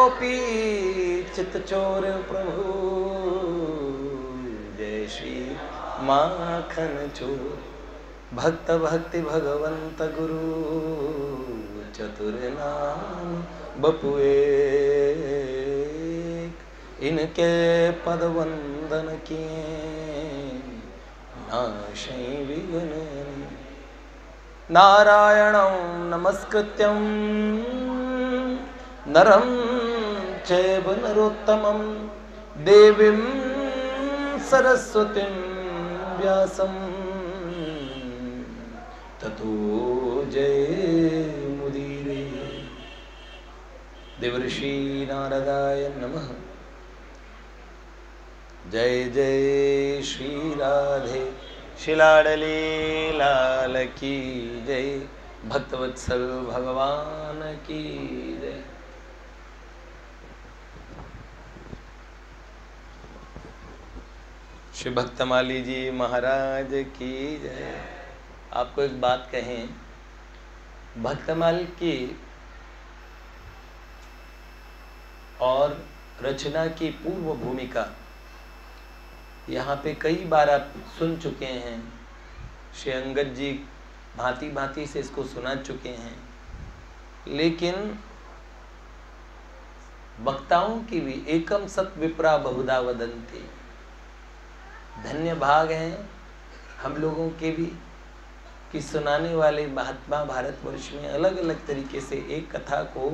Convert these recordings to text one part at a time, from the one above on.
गोपी चित चोर प्रभु, जय श्री माखन चोर। भक्त भक्ति भगवंत गुरु, चतुर नाम बपुए। इनके पद वंदन किए, नाशै विघ्न। नारायणं नमस्कृत्यं नरं चैव नरोत्तमं, देवीं सरस्वतीं व्यासं ततो जयमुदीरये। देवर्षि नारदाय नमः। जय जय श्री राधे शिलाडली लाल की जय। भक्तवत्सल भगवान की जय। श्री भक्तमाली जी महाराज की जय। आपको एक बात कहें, भक्तमाल की और रचना की पूर्व भूमिका यहाँ पे कई बार आप सुन चुके हैं। श्री अंगद जी भांति भांति से इसको सुना चुके हैं, लेकिन वक्ताओं की भी एकम सत विप्रा बहुधा वदंती। धन्य भाग हैं हम लोगों के भी कि सुनाने वाले महात्मा भारतवर्ष में अलग अलग तरीके से एक कथा को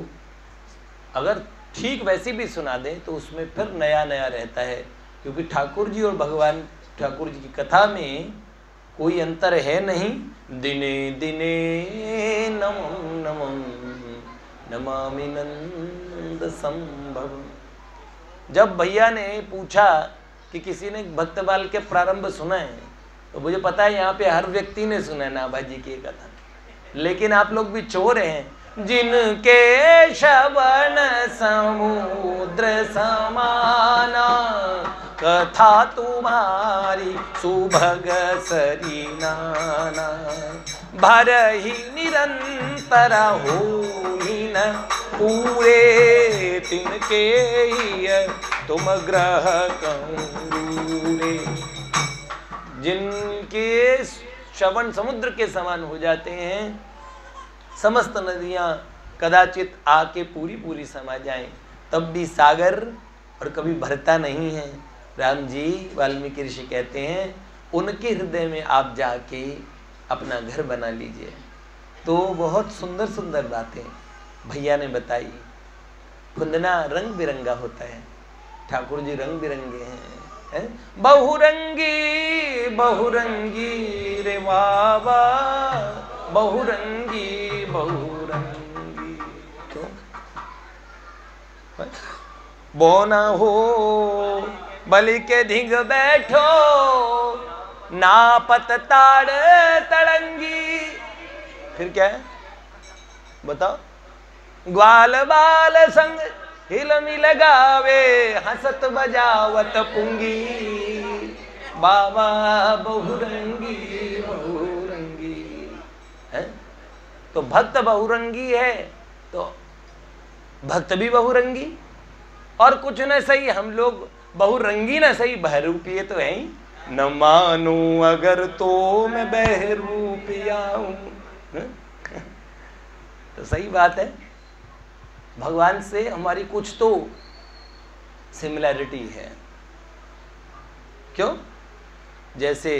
अगर ठीक वैसी भी सुना दें तो उसमें फिर नया नया रहता है, क्योंकि ठाकुर जी और भगवान ठाकुर जी की कथा में कोई अंतर है नहीं। दिने दिने नमं नमं नमामि नंद संभव। जब भैया ने पूछा कि किसी ने भक्तमाल के प्रारंभ सुना है, तो मुझे पता है यहाँ पे हर व्यक्ति ने सुना है नाभाजी की कथा, लेकिन आप लोग भी चोर हैं। जिनके श्रवण समुद्र समाना, कथा तुम्हारी सुभग सरी नाना। भर ही निरंतर हो ही न पूरे, तिनके ही तुम ग्रह कंगूरे। जिनके श्रवण समुद्र के समान हो जाते हैं, समस्त नदियाँ कदाचित आके पूरी पूरी समा जाएं, तब भी सागर और कभी भरता नहीं है। राम जी वाल्मीकि ऋषि कहते हैं उनके हृदय में आप जाके अपना घर बना लीजिए। तो बहुत सुंदर सुंदर बातें भैया ने बताई। कुंदना रंग बिरंगा होता है, ठाकुर जी रंग बिरंगे हैं। बहुरंगी बहुरंगी रे बाबा, बहुरंगी बहुरंगी। क्यों बोना हो बलि के धिंग बैठो, नापत ताड़ तड़ंगी। फिर क्या है बताओ? ग्वाल बाल संग हिल मिल गावे, हंसत बजावत पुंगी। बाबा बहुरंगी बहुरंगी है। तो भक्त बहुरंगी है तो भक्त भी बहुरंगी। और कुछ न सही हम लोग बहुरंगी न सही बहरूपिये तो है ही। न मानो अगर तो मैं बहरूपिया हूं। तो सही बात है, भगवान से हमारी कुछ तो सिमिलैरिटी है। क्यों? जैसे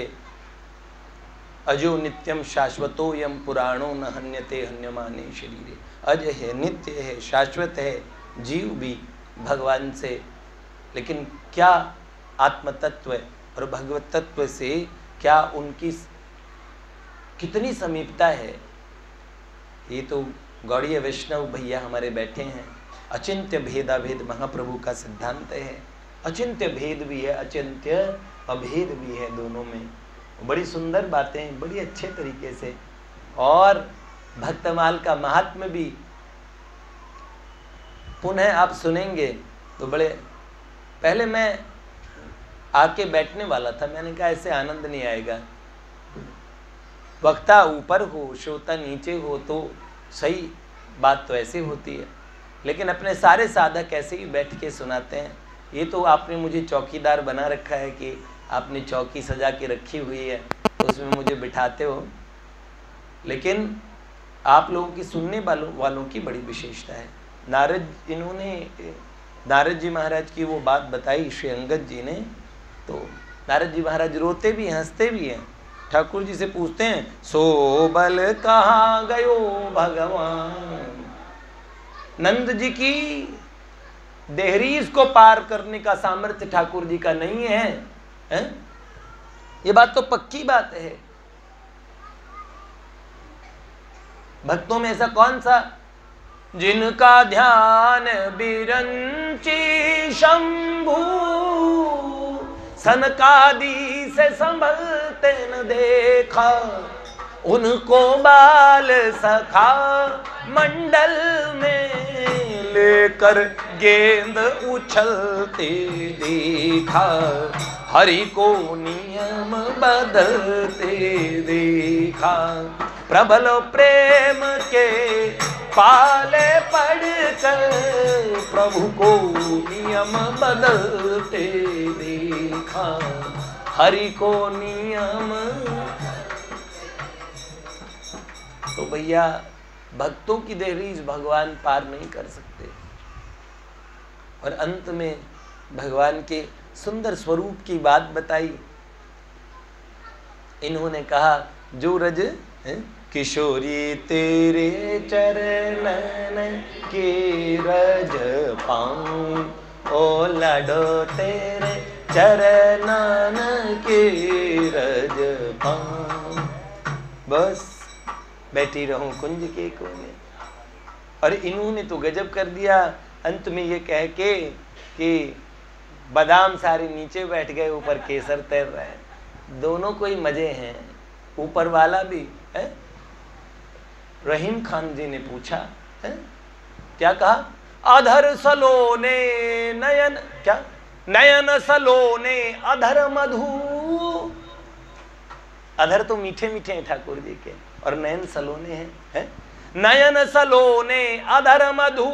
अजो नित्यम शाश्वतो यम पुराणो न हन्यते हन्यमाने शरीरे। अज है, नित्य है, शाश्वत है जीव भी भगवान से, लेकिन क्या आत्म तत्व और भगवत तत्व से क्या उनकी कितनी समीपता है। ये तो गौड़ीय वैष्णव भैया हमारे बैठे हैं। अचिंत्य भेदाभेद महाप्रभु का सिद्धांत है। अचिंत्य भेद भी है, अचिंत्य अभेद भी है, दोनों में बड़ी सुंदर बातें बड़ी अच्छे तरीके से। और भक्तमाल का महात्म्य भी पुनः आप सुनेंगे तो बड़े। पहले मैं आके बैठने वाला था, मैंने कहा ऐसे आनंद नहीं आएगा। वक्ता ऊपर हो श्रोता नीचे हो तो सही बात तो ऐसे होती है। लेकिन अपने सारे साधक ऐसे ही बैठ के सुनाते हैं। ये तो आपने मुझे चौकीदार बना रखा है कि आपने चौकी सजा के रखी हुई है, तो उसमें मुझे बिठाते हो, लेकिन आप लोगों की सुनने वालों की बड़ी विशेषता है। नारद जी महाराज की वो बात बताई श्री अंगद जी ने, तो नारद जी महाराज रोते भी हंसते भी हैं। ठाकुर जी से पूछते हैं, सो बल कहाँ गयो भगवान। नंद जी की देहरीज को पार करने का सामर्थ्य ठाकुर जी का नहीं है, हैं? ये बात तो पक्की बात है। भक्तों में ऐसा कौन सा जिनका ध्यान बिरंची शंभू सनकादि से संभलते न देखा, उनको बाल सखा मंडल में लेकर गेंद उछलते देखा, हरि को नियम बदलते देखा, प्रबल प्रेम के पाले पड़कर प्रभु को नियम बदलते देखा, हरि को नियम। तो भैया भक्तों की देहरीज भगवान पार नहीं कर सकते। और अंत में भगवान के सुंदर स्वरूप की बात बताई। इन्होंने कहा, जो रज किशोरी तेरे चरणन के रज पाऊं, ओ लाडो तेरे चरणन के रज पाऊं। बस बैठी रहूं कुंज के कोने। और इन्होंने तो गजब कर दिया, अंत में ये कह के कि बादाम सारे नीचे बैठ गए, ऊपर केसर तैर रहे हैं। दोनों कोई मजे हैं। ऊपर वाला भी है। रहीम खान जी ने पूछा, है? क्या कहा? अधर सलोने नयन, क्या नयन सलोने अधर मधु। अधर तो मीठे मीठे हैं ठाकुर जी के, और नयन सलोने हैं, है? नयन सलोने अधर मधु,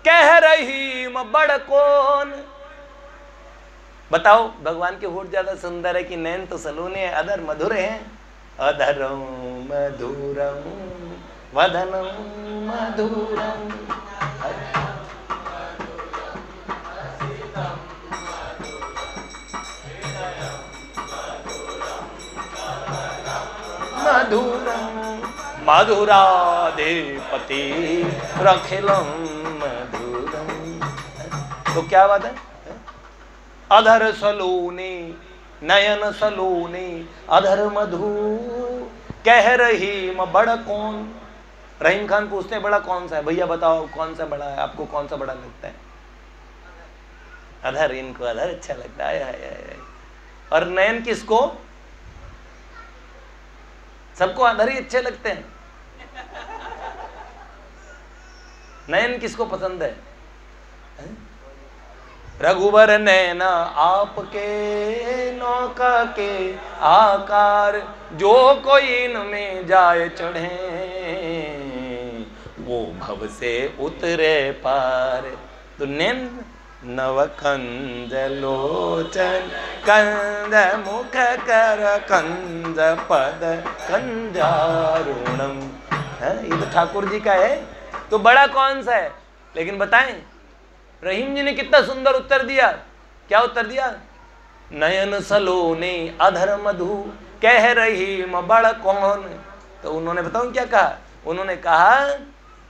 कह रही बड़ कौन। बताओ भगवान के होठ ज्यादा सुंदर है कि नयन तो सलोने हैं, अधर मधुर हैं। अधरं मधुरं वदनं मधुरं, मधुरं मधुराधिपति रखिलं मधुरं। तो क्या बात है? अधर सलोने नयन सलोने अधर मधु, कह रही बड़ कौन। रहीम खान पूछते हैं, बड़ा कौन सा है भैया, बताओ कौन सा बड़ा है, आपको कौन सा बड़ा लगता है? अधर, इनको अधर अच्छा लगता है। और नयन किसको? सबको अधर ही अच्छे लगते हैं। नयन किसको पसंद है? रघुवर नैना आपके नौका के आकार, जो कोई इनमें जाए चढ़े, वो भव से उतरे पार। तो नैन नवकंज लोचन कंज मुख कर कंज पद कंजारुणम। ये तो ठाकुर जी का है। तो बड़ा कौन सा है? लेकिन बताएं रहीम जी ने कितना सुंदर उत्तर दिया। क्या उत्तर दिया? नयन सलोने अधर मधु, कह रही बड़ कौन। तो उन्होंने बताऊं क्या कहा? उन्होंने कहा,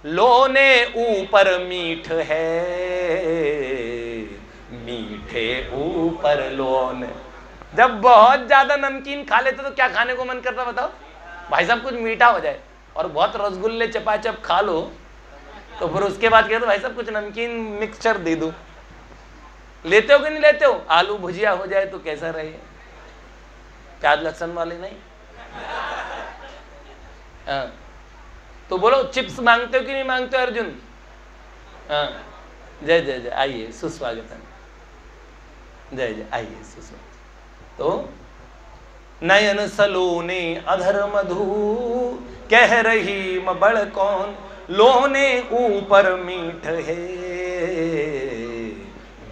लोने ऊपर मीठ है, मीठे ऊपर लोन। जब बहुत ज्यादा नमकीन खा लेते तो क्या खाने को मन करता बताओ? भाई साहब कुछ मीठा हो जाए। और बहुत रसगुल्ले चपाचप खा लो तो फिर उसके बाद कहते भाई साहब कुछ नमकीन मिक्सचर दे दो। लेते हो कि नहीं लेते हो? आलू भुजिया हो जाए तो कैसा रहे? प्याज लहसुन वाले नहीं। तो बोलो चिप्स मांगते हो कि नहीं मांगते हो अर्जुन? जय जय जय, आइए सुस्वागत है। जय जय, आइए सुस्वागत। तो नयन सलोने अधर मधु, कह रही बड़ कौन। लोने ऊपर मीठ है,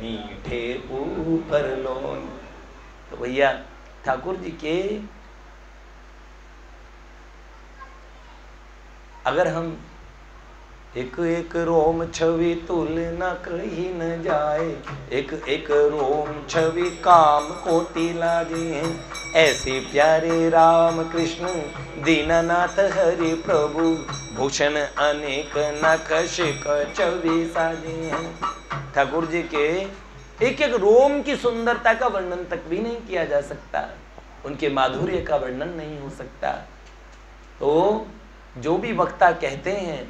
मीठे ऊपर लोन। तो भैया ठाकुर जी के अगर हम एक एक रोम छवि तुलना कहीं न जाए, एक एक रोम छवि काम कोटि लागे, ऐसे प्यारे राम कृष्ण दीननाथ हरि प्रभु, भूषण अनेक नखश छवि साजे। ठाकुर जी के एक एक रोम की सुंदरता का वर्णन तक भी नहीं किया जा सकता, उनके माधुर्य का वर्णन नहीं हो सकता। तो जो भी वक्ता कहते हैं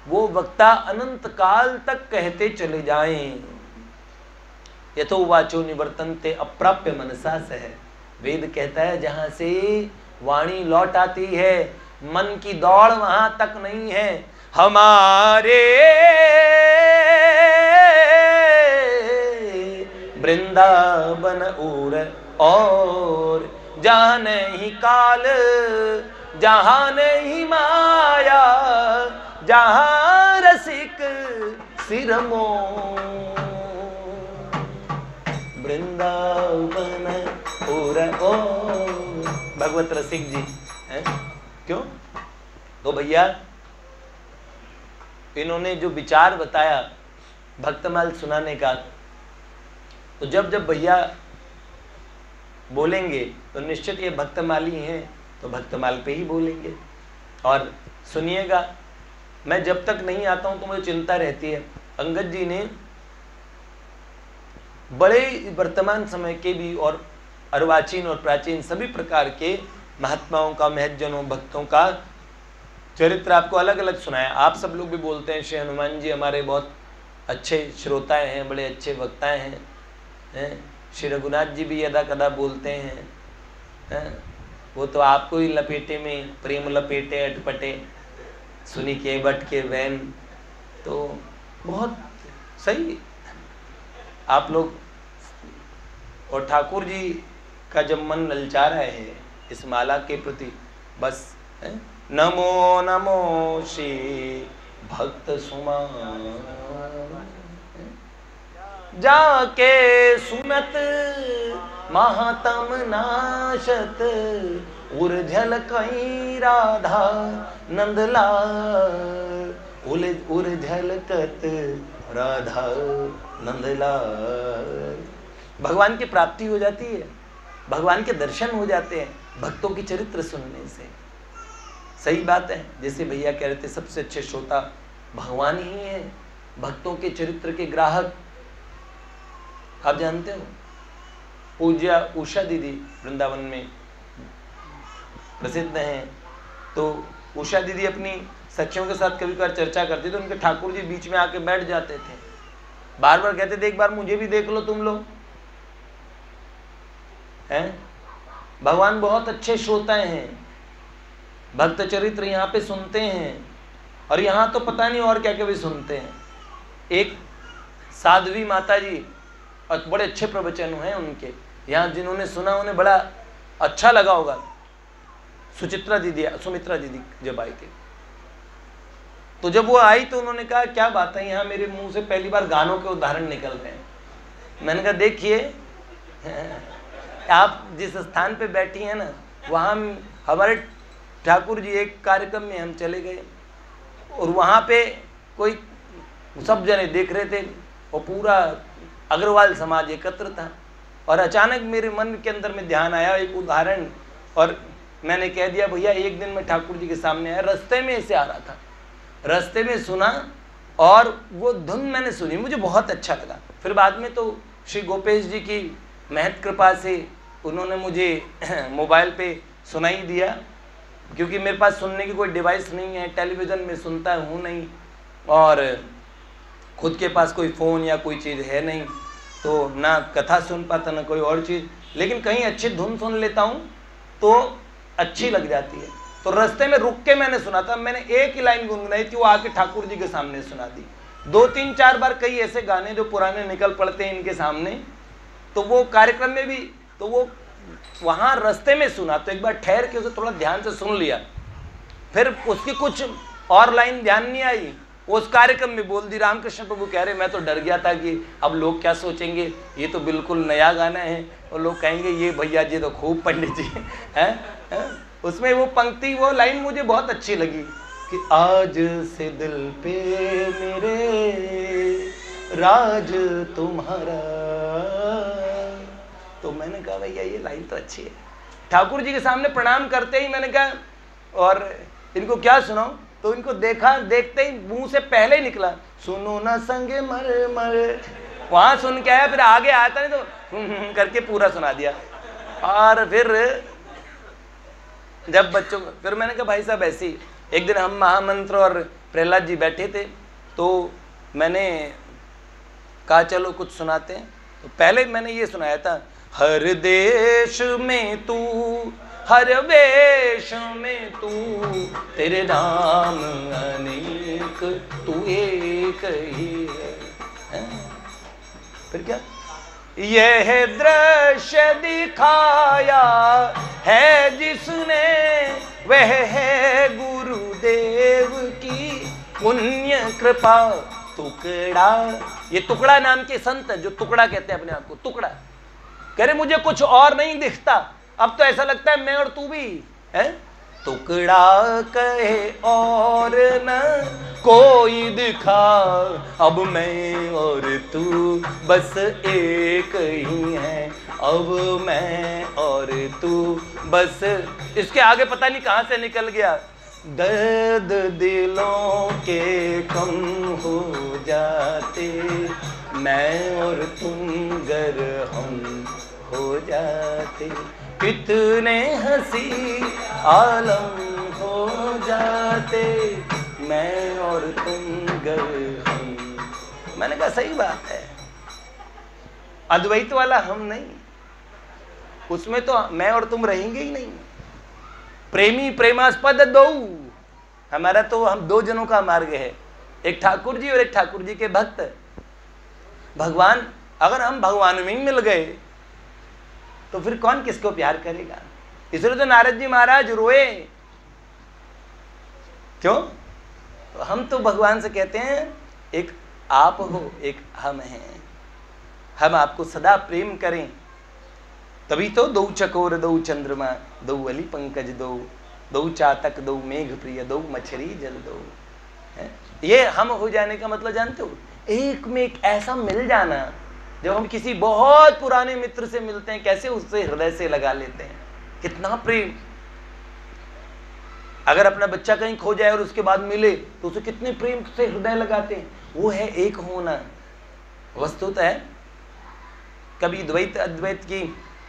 वो वक्ता अनंत काल तक कहते चले जाएं। यथो वाचो निवर्तन्ते अप्राप्य मनसा सह। वेद कहता है जहां से वाणी लौट आती है, मन की दौड़ वहां तक नहीं है। हमारे वृंदावन और जहां नहीं काल, जहां नहीं माया, जहां रसिक सिरमो, वृंदावन ओ भगवत रसिक जी है। क्यों? तो भैया इन्होंने जो विचार बताया भक्तमाल सुनाने का, तो जब जब भैया बोलेंगे तो निश्चित ये भक्तमाली हैं तो भक्तमाल पे ही बोलेंगे। और सुनिएगा, मैं जब तक नहीं आता हूं तो मुझे चिंता रहती है। अंगद जी ने बड़े वर्तमान समय के भी और अर्वाचीन और प्राचीन सभी प्रकार के महात्माओं का, महज्जनों, भक्तों का चरित्र आपको अलग अलग सुनाया। आप सब लोग भी बोलते हैं, श्री हनुमान जी हमारे बहुत अच्छे श्रोताएं हैं, बड़े अच्छे वक्ताएं हैं। श्री रघुनाथ जी भी यदा कदा बोलते हैं। वो तो आपको ही लपेटे में प्रेम लपेटे अटपटे, सुनी के बट के वैन। तो बहुत सही आप लोग। और ठाकुर जी का जब मन ललचा रहा है इस माला के प्रति, बस नमो नमो श्री भक्त सुमा, जाके सुनत महातम नाशत, उर्झल कई राधा नंदलाल, उर्झल कत राधा नंदलाल। भगवान की प्राप्ति हो जाती है, भगवान के दर्शन हो जाते हैं भक्तों की चरित्र सुनने से। सही बात है, जैसे भैया कह रहे थे सबसे अच्छे श्रोता भगवान ही हैं, भक्तों के चरित्र के ग्राहक। आप जानते हो पूज्या उषा दीदी वृंदावन में प्रसिद्ध हैं। तो उषा दीदी अपनी सखियों के साथ कभी कभार चर्चा करती तो उनके ठाकुर जी बीच में आके बैठ जाते थे, बार बार कहते थे एक बार मुझे भी देख लो तुम लोग हैं। भगवान बहुत अच्छे श्रोताएं हैं, भक्त चरित्र यहाँ पे सुनते हैं, और यहाँ तो पता नहीं और क्या क्या भी सुनते हैं। एक साध्वी माता जी और बड़े अच्छे प्रवचन हैं उनके यहाँ, जिन्होंने सुना उन्हें बड़ा अच्छा लगा होगा। सुमित्रा दीदी जब आई थी, तो जब वो आई तो उन्होंने कहा क्या बात है, यहाँ मेरे मुंह से पहली बार गानों के उदाहरण निकल रहे हैं। मैंने कहा देखिए आप जिस स्थान पे बैठी हैं ना, वहाँ हमारे ठाकुर जी एक कार्यक्रम में हम चले गए और वहाँ पे कोई सब जने देख रहे थे और पूरा अग्रवाल समाज एकत्र था, और अचानक मेरे मन के अंदर में ध्यान आया एक उदाहरण, और मैंने कह दिया भैया एक दिन मैं ठाकुर जी के सामने आया, रास्ते में ऐसे आ रहा था, रास्ते में सुना और वो धुन मैंने सुनी, मुझे बहुत अच्छा लगा। फिर बाद में तो श्री गोपेश जी की महत कृपा से उन्होंने मुझे मोबाइल पे सुनाई दिया, क्योंकि मेरे पास सुनने की कोई डिवाइस नहीं है, टेलीविज़न में सुनता हूँ नहीं, और खुद के पास कोई फ़ोन या कोई चीज़ है नहीं, तो ना कथा सुन पाता ना कोई और चीज़, लेकिन कहीं अच्छी धुन सुन लेता हूँ तो अच्छी लग जाती है। तो रास्ते में रुक के मैंने सुना था, मैंने एक ही लाइन गुनगुनाई थी, वो आके ठाकुर जी के सामने सुना दी। 2-3-4 बार कई ऐसे गाने जो पुराने निकल पड़ते हैं इनके सामने, तो वो कार्यक्रम में भी, तो वो वहाँ रास्ते में सुना, तो एक बार ठहर के उसे थोड़ा ध्यान से सुन लिया, फिर उसकी कुछ और लाइन ध्यान नहीं आई, उस कार्यक्रम में बोल दी। रामकृष्ण प्रभु कह रहे मैं तो डर गया था कि अब लोग क्या सोचेंगे, ये तो बिल्कुल नया गाना है और लोग कहेंगे ये भैया जी तो खूब पंडित जी हैं। उसमें वो पंक्ति, वो लाइन मुझे बहुत अच्छी लगी कि आज से दिल पे मेरे राज तुम्हारा। तो मैंने कहा भैया ये लाइन तो अच्छी है। ठाकुर जी के सामने प्रणाम करते ही मैंने कहा और इनको क्या सुनाऊं, तो इनको देखा, देखते ही मुंह से पहले ही निकला सुनो ना संगे मर मर। वहां सुन के आया, फिर आगे आता नहीं तो करके पूरा सुना दिया। और फिर जब बच्चों, फिर मैंने कहा भाई साहब ऐसी, एक दिन हम महामंत्र और प्रहलाद जी बैठे थे तो मैंने कहा चलो कुछ सुनाते हैं। तो पहले मैंने ये सुनाया था, हर देश में तू हर वेश में तू, तेरे नाम अनेक तू एक ही है। फिर क्या, यह दृश्य दिखाया है जिसने, वह है गुरुदेव की पुण्य कृपा। टुकड़ा, ये टुकड़ा नाम के संत है जो टुकड़ा कहते हैं अपने आप को, टुकड़ा। कह रहे मुझे कुछ और नहीं दिखता, अब तो ऐसा लगता है मैं और तू भी है। टुकड़ा कहे और न कोई दिखा, अब मैं और तू बस एक ही है, अब मैं और तू बस। इसके आगे पता नहीं कहां से निकल गया, दर्द दिलों के कम हो जाते, मैं और तुम गर हम हो जाते, कितने हंसी आलम हो जाते, मैं और तुम गर हम। मैंने कहा सही बात है, अद्वैत वाला हम नहीं, उसमें तो मैं और तुम रहेंगे ही नहीं। प्रेमी प्रेमास्पद दो, हमारा तो हम दो जनों का मार्ग है, एक ठाकुर जी और एक ठाकुर जी के भक्त। भगवान, अगर हम भगवान में मिल गए तो फिर कौन किसको प्यार करेगा। इसलिए तो नारद जी महाराज रोए, क्यों? तो हम तो भगवान से कहते हैं एक आप हो, एक हम हैं, हम आपको सदा प्रेम करें, तभी तो दो चकोर दो चंद्रमा दो अली पंकज दो चातक दो मेघ प्रिय दो मछली जल दो। ये हम हो जाने का मतलब जानते हो, एक में एक ऐसा मिल जाना। जब हम किसी बहुत पुराने मित्र से मिलते हैं, कैसे उससे हृदय से लगा लेते हैं, कितना प्रेम। अगर अपना बच्चा कहीं खो जाए और उसके बाद मिले तो उसे कितने प्रेम से हृदय लगाते हैं। वो है एक होना। वस्तुतः कभी द्वैत अद्वैत की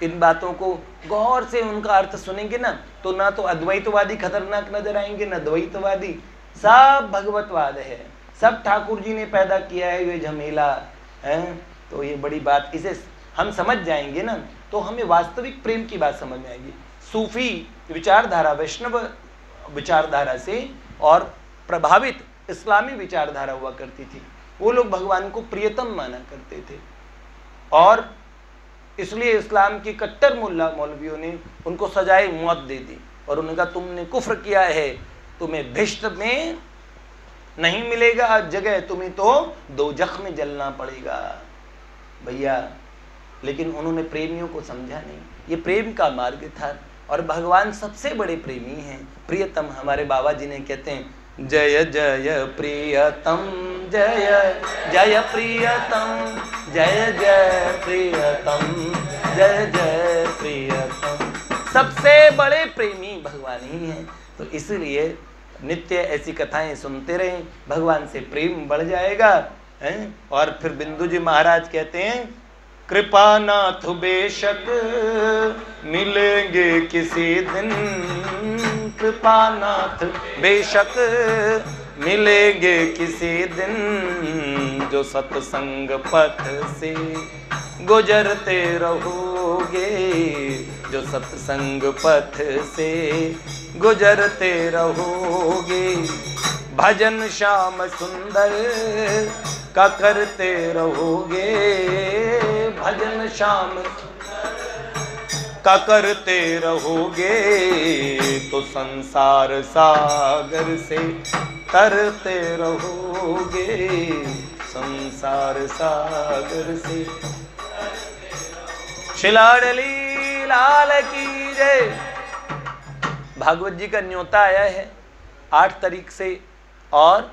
इन बातों को गौर से उनका अर्थ सुनेंगे ना, तो ना तो अद्वैतवादी खतरनाक नजर आएंगे, ना द्वैतवादी। सब भगवतवाद है, सब ठाकुर जी ने पैदा किया है ये झमेला है। तो ये बड़ी बात, इसे हम समझ जाएंगे ना तो हमें वास्तविक प्रेम की बात समझ में आएगी। सूफी विचारधारा, वैष्णव विचारधारा से और प्रभावित इस्लामी विचारधारा हुआ करती थी। वो लोग भगवान को प्रियतम माना करते थे और इसलिए इस्लाम की कट्टर मुल्ला मौलवियों ने उनको सजाए मौत दे दी और उन्होंने कहा तुमने कुफ्र किया है, तुम्हें भिष्ट में नहीं मिलेगा जगह, तुम्हें तो दोजख में जलना पड़ेगा भैया। लेकिन उन्होंने प्रेमियों को समझा नहीं, ये प्रेम का मार्ग था और भगवान सबसे बड़े प्रेमी हैं, प्रियतम। हमारे बाबा जी ने कहते हैं जय जय प्रियतम, जय जय प्रियतम, जय जय प्रियतम, जय जय प्रियतम। सबसे बड़े प्रेमी भगवान ही हैं। तो इसलिए नित्य ऐसी कथाएं सुनते रहें, भगवान से प्रेम बढ़ जाएगा हैं। और फिर बिंदु जी महाराज कहते हैं कृपानाथ बेशक मिलेंगे किसी दिन, कृपानाथ बेशक मिलेंगे किसी दिन, जो सत्संग पथ से गुजरते रहोगे, जो सत्संग पथ से गुजरते रहोगे, भजन श्याम सुंदर का करते रहोगे, भजन श्याम का करते रहोगे, तो संसार सागर से तरते रहोगे संसार सागर से। श्री लाडली लाल की जय। भागवत जी का न्योता आया है 8 तारीख से और